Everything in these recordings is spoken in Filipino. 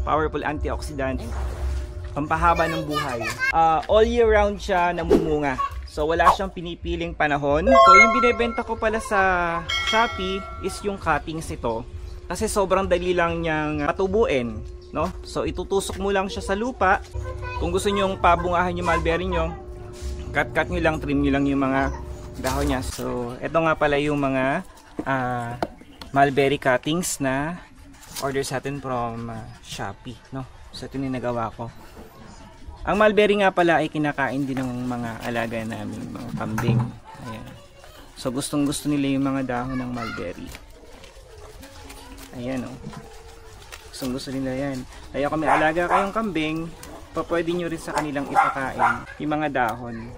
powerful antioxidant, pampahaba ng buhay. All year round siya namumunga. So wala siyang pinipiling panahon. So yung binebenta ko pala sa Shopee is yung cuttings ito. Kasi sobrang dali lang niyang patubuin, no? So itutusok mo lang siya sa lupa. Kung gusto niyo pabungahan yung mulberry niyo, cut nyo lang, trim nyo lang yung mga dahon niya. So ito nga pala yung mga mulberry cuttings na order sa atin from Shopee, no? So ito yung nagawa ko. Ang mulberry nga pala ay kinakain din ng mga alaga namin, mga kambing. Ayan. So gustong gusto nila yung mga dahon ng mulberry. Ayan, oh. Gustong gusto nila yan. Kaya kung may alaga kayong kambing, pwede nyo rin sa kanilang ipakain yung mga dahon.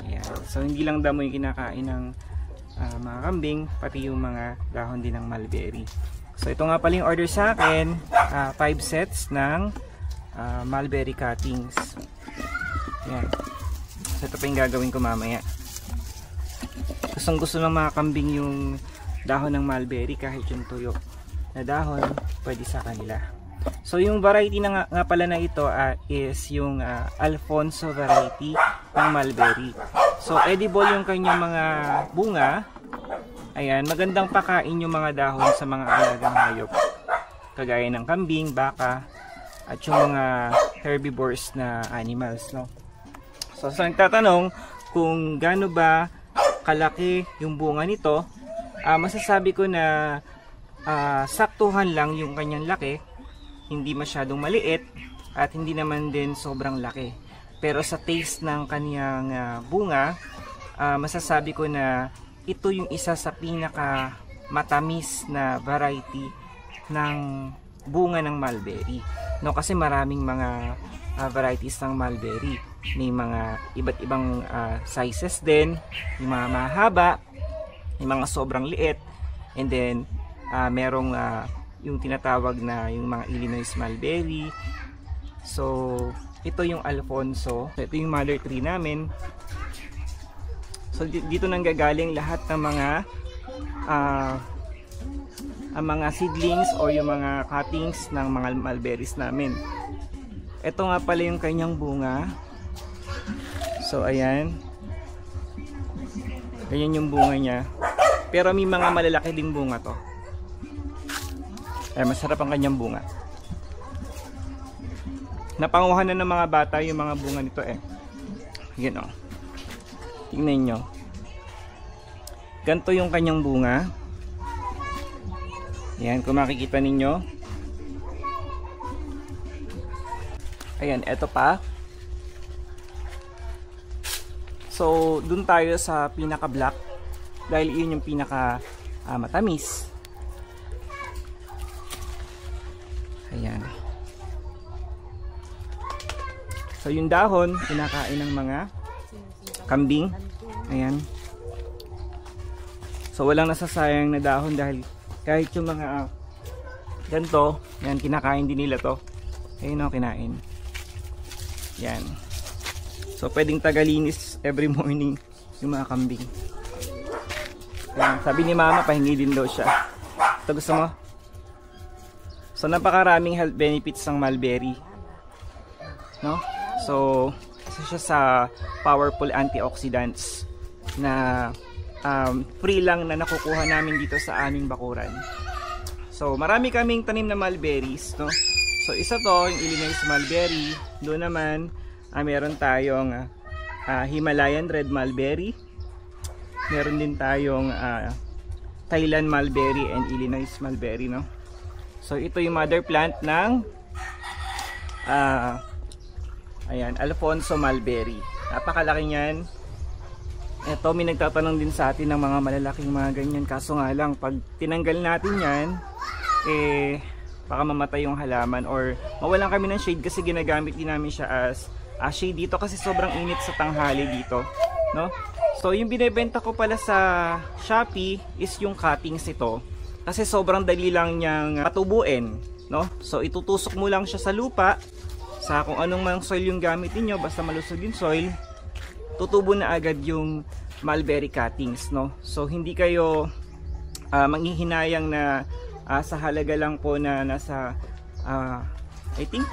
Ayan. So hindi lang damo yung kinakain ng mga kambing, pati yung mga dahon din ng mulberry. So ito nga pala yung order sa akin, 5 sets ng mulberry cuttings. Yan. So ito pa yung gagawin ko mamaya. Gustong gusto ng mga kambing yung dahon ng mulberry, kahit yung tuyo na dahon pwede sa kanila. So yung variety na nga pala na ito is yung Alfonso variety ng mulberry. So edible yung kanyang mga bunga. Ayan, magandang pakain yung mga dahon sa mga alagang hayop, kagaya ng kambing, baka, at yung mga herbivores na animals, no? So sa nagtatanong kung gaano ba kalaki yung bunga nito, masasabi ko na saktuhan lang yung kanyang laki, hindi masyadong maliit at hindi naman din sobrang laki. Pero sa taste ng kanyang bunga, masasabi ko na ito yung isa sa pinaka matamis na variety ng bunga ng mulberry, no? Kasi maraming mga varieties ng mulberry, may mga iba't ibang sizes din, yung mga mahaba, yung mga sobrang liit, and then merong yung tinatawag na yung mga Illinois mulberry. So ito yung Alfonso. So, ito yung mother tree namin. So dito nang gagaling lahat ng mga seedlings o yung mga cuttings ng mga mulberries namin. Ito nga pala yung kanyang bunga. So ayan. Ganyan yung bunga niya. Pero may mga malalaki ding bunga to. Ay, masarap ang kanyang bunga. Napanguhan na ng mga bata yung mga bunga nito eh. Yan o. Tingnan nyo. Ganito yung kanyang bunga. Yan, kung makikita ninyo. Ayan, eto pa. So, dun tayo sa pinaka black. Dahil yun yung pinaka matamis. Ayan. So, yung dahon, kinakain ng mga kambing. Ayan. So walang nasasayang na dahon dahil kahit yung mga ganito, yan, kinakain din nila to. Ayun o, kinain. Yan. So pwedeng tagalinis every morning yung mga kambing. Ayan. Sabi ni mama, pahingi din daw siya. Ito, gusto mo? So napakaraming health benefits ng mulberry, no? So isa siya sa powerful antioxidants na free lang na nakukuha namin dito sa aming bakuran. So marami kaming tanim na mulberries, no? So isa to yung Illinois mulberry. Doon naman meron tayong Himalayan red mulberry. Meron din tayong Thailand mulberry and Illinois mulberry, no? So ito yung mother plant ng ayan, Alfonso mulberry. Napakalaki niyan. Ito, may nagtatanong din sa atin ng mga malalaking mga ganyan. Kaso nga lang, pag tinanggal natin yan, baka mamatay yung halaman or mawalan kami ng shade kasi ginagamit din namin siya as shade dito kasi sobrang init sa tanghali dito, no? So, yung binebenta ko pala sa Shopee is yung cuttings ito kasi sobrang dali lang niyang patubuin, no? So, itutusok mo lang siya sa lupa, sa kung anong mang soil yung gamit niyo, basta malusog yung soil, tutubo na agad yung mulberry cuttings, no? So hindi kayo manghihinayang na sa halaga lang po na nasa I think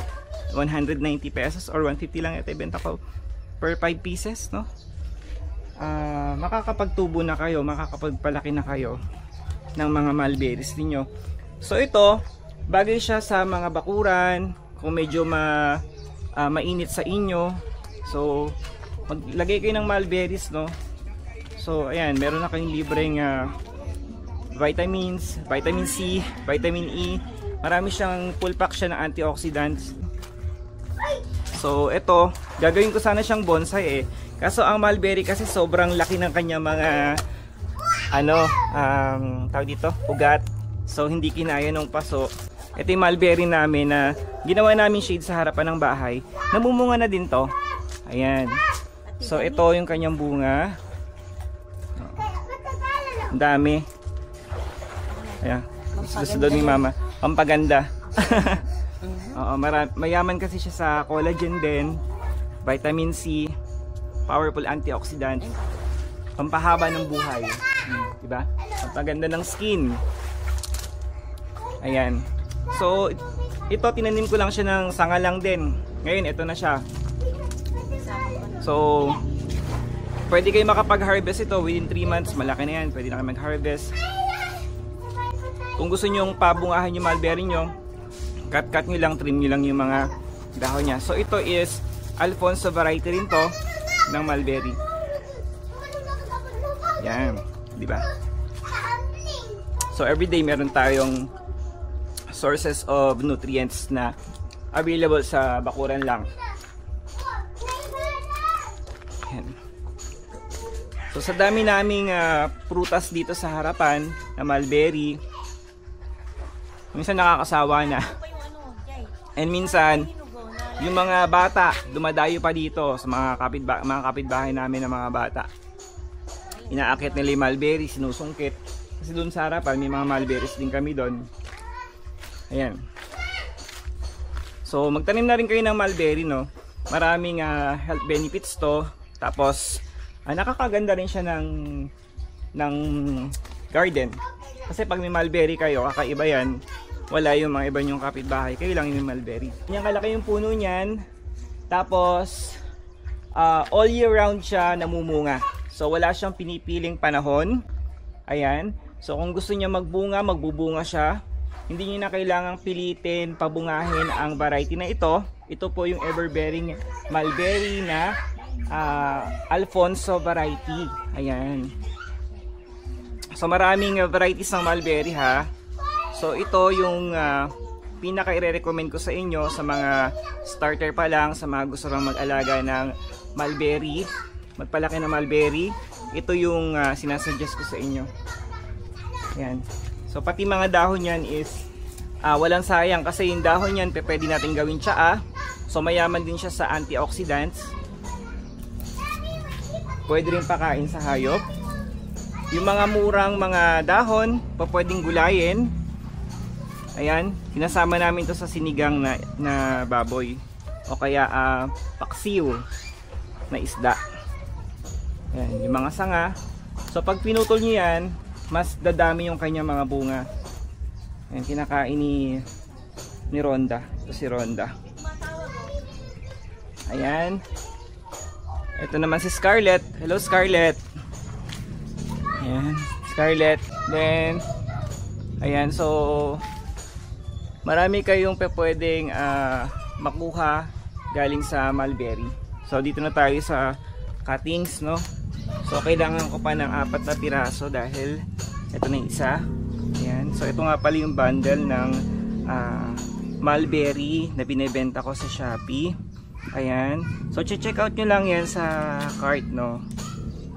190 pesos or 150 lang ito ibenta ko per 5 pieces, no? Makakapagtubo na kayo, makakapagpalaki na kayo ng mga mulberries ninyo. So ito, bagay siya sa mga bakuran, kung medyo mainit sa inyo. So maglagay kayo ng mulberries, no? So ayan, meron na kayong libreng vitamins, vitamin C, vitamin E. Marami siyang full pack siya ng antioxidants. So ito, gagawin ko sana siyang bonsai eh. Kaso ang mulberry kasi sobrang laki ng kanya mga tawag dito, ugat. So hindi kinaya ng paso. Ito yung mulberry namin na ginawa namin shade sa harapan ng bahay. Namumunga na din to. Ayan. So ito yung kanyang bunga. Ang dami. Ayan. Gusto doon ni mama. Pampaganda. Oo, mayaman kasi siya sa collagen din, vitamin C, powerful antioxidant, pampahaba ng buhay. Diba? Pampaganda ng skin. Ayan. So, ito tinanim ko lang siya ng sanga lang din. Ngayon, ito na siya. So, pwede kayo makapag-harvest ito within 3 months. Malaki na yan. Pwede na kayo mag-harvest. Kung gusto nyo pabungahan yung mulberry nyo, cut nyo lang, trim nyo lang yung mga dahon niya. So ito is Alfonso variety rin to ng mulberry. Yan, di ba? So everyday meron tayong sources of nutrients na available sa bakuran lang. Yan. So sa dami naming prutas dito sa harapan na mulberry, minsan nakakasawa na. And minsan, yung mga bata, dumadayo pa dito sa mga kapitbahay namin ng mga bata. Inaakit nila yung mulberry, sinusungkit. Kasi doon sa harapan, may mga mulberries din kami doon. Ayan. So, magtanim na rin kayo ng mulberry, no? Maraming health benefits to. Tapos, nakakaganda rin siya ng garden. Kasi pag may mulberry kayo, kakaiba yan. Wala yung mga iba nyong kapitbahay, kayo lang yung mulberry. Yan kalaki yung puno niyan. Tapos all year round siya namumunga. So wala siyang pinipiling panahon. Ayan. So kung gusto niya magbunga, magbubunga siya. Hindi niyo na kailangang pilitin pabungahin ang variety na ito. Ito po yung everbearing mulberry na Alfonso variety. Ayan. So maraming varieties ng mulberry ha. So ito yung pinaka i-recommend ko sa inyo sa mga starter pa lang, sa mga gusto lang mag-alaga ng mulberry, magpalaki ng mulberry. Ito yung sinasuggest ko sa inyo. Ayan. So pati mga dahon yan is walang sayang kasi yung dahon yan pwede natin gawin tsaa. So mayaman din siya sa antioxidants. Pwede rin pakain sa hayop. Yung mga murang mga dahon, pwedeng gulayin. Ayan, sinasama namin to sa sinigang na baboy o kaya paksiw na isda. Ayan, yung mga sanga. So pag pinutol nyo yan, mas dadami yung kanyang mga bunga. Ayan, kinakain ni Rhonda. Ito si Rhonda. Ayan. Ito naman si Scarlett. Hello Scarlett. Ayan, Scarlett. Then, ayan, so marami kayong pwedeng makuha galing sa mulberry. So dito na tayo sa cuttings, no? So kailangan ko pa ng 4 na piraso dahil ito na isa. Ayan. So ito nga pala yung bundle ng mulberry na binebenta ko sa Shopee. Ayan. So check out nyo lang yan sa cart, no?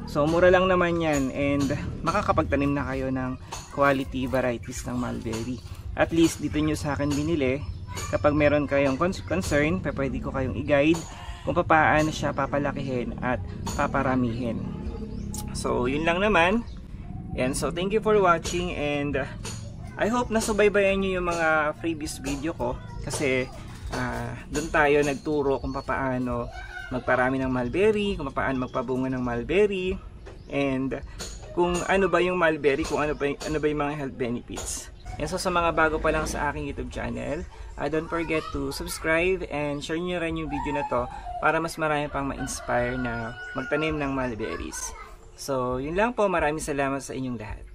So mura lang naman yan and makakapagtanim na kayo ng quality varieties ng mulberry. At least dito nyo sa akin binili. Kapag meron kayong concern, pwede ko kayong i-guide kung paano siya papalakihin at paparamihin. So yun lang naman. And so thank you for watching and I hope nasubaybayan nyo yung mga previous video ko. Kasi doon tayo nagturo kung paano magparami ng mulberry, kung paano magpabunga ng mulberry, and kung ano ba yung mulberry, kung ano ba yung mga health benefits. And so sa mga bago pa lang sa aking YouTube channel, don't forget to subscribe and share nyo rin yung video na to para mas marami pang ma-inspire na magtanim ng mulberries. So, yun lang po. Maraming salamat sa inyong lahat.